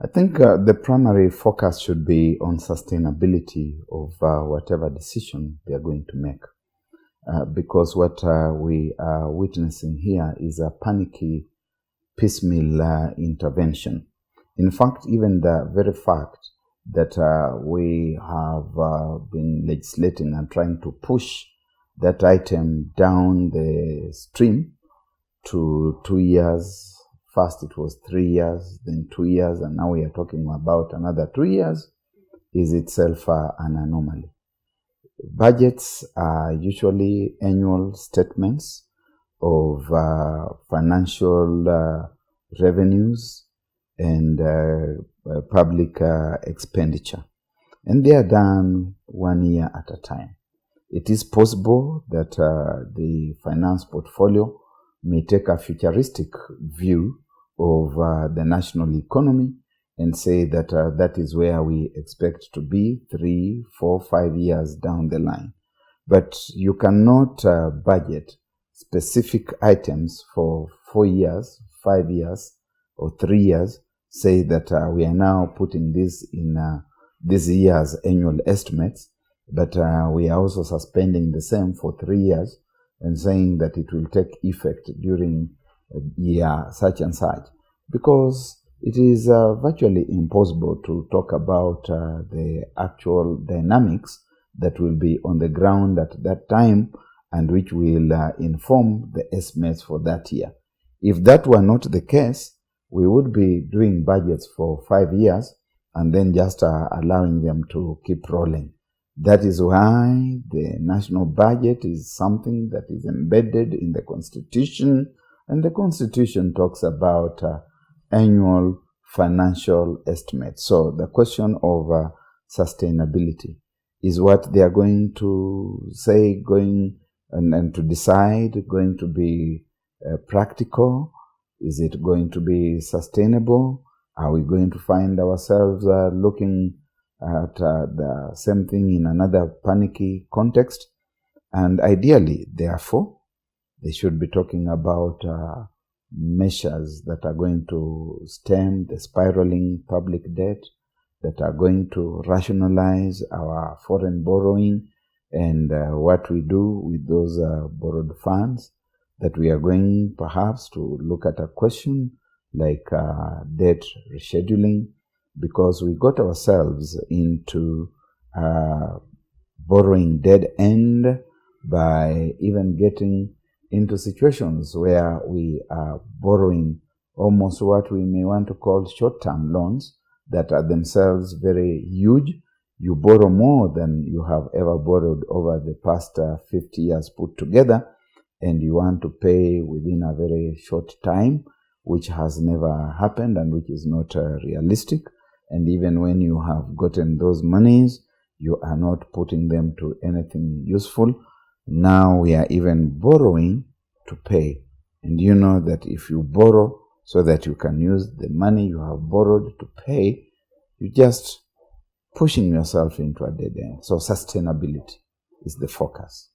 I think the primary focus should be on sustainability of whatever decision they are going to make. Because what we are witnessing here is a panicky, piecemeal intervention. In fact, even the very fact that we have been legislating and trying to push that item down the stream to 2 years. First it was 3 years, then 2 years, and now we are talking about another 2 years, is itself an anomaly. Budgets are usually annual statements of financial revenues and public expenditure, and they are done 1 year at a time. It is possible that the finance portfolio may take a futuristic view of the national economy and say that that is where we expect to be 3, 4, 5 years down the line. But you cannot budget specific items for 4 years, 5 years, or 3 years, say that we are now putting this in this year's annual estimates, but we are also suspending the same for 3 years and saying that it will take effect during year such and such, because it is virtually impossible to talk about the actual dynamics that will be on the ground at that time and which will inform the estimates for that year. If that were not the case, we would be doing budgets for 5 years and then just allowing them to keep rolling. That is why the national budget is something that is embedded in the Constitution, and the Constitution talks about annual financial estimates. So the question of sustainability is what they are going to say, and to decide, going to be practical. Is it going to be sustainable? Are we going to find ourselves looking at the same thing in another panicky context? And ideally, therefore, they should be talking about measures that are going to stem the spiraling public debt, that are going to rationalize our foreign borrowing and what we do with those borrowed funds, that we are going perhaps to look at a question like debt rescheduling, because we got ourselves into borrowing dead end by even getting into situations where we are borrowing almost what we may want to call short-term loans that are themselves very huge. You borrow more than you have ever borrowed over the past 50 years put together, and you want to pay within a very short time, which has never happened and which is not realistic. And even when you have gotten those monies, you are not putting them to anything useful. Now we are even borrowing to pay. And you know that if you borrow so that you can use the money you have borrowed to pay, you're just pushing yourself into a dead end. So sustainability is the focus.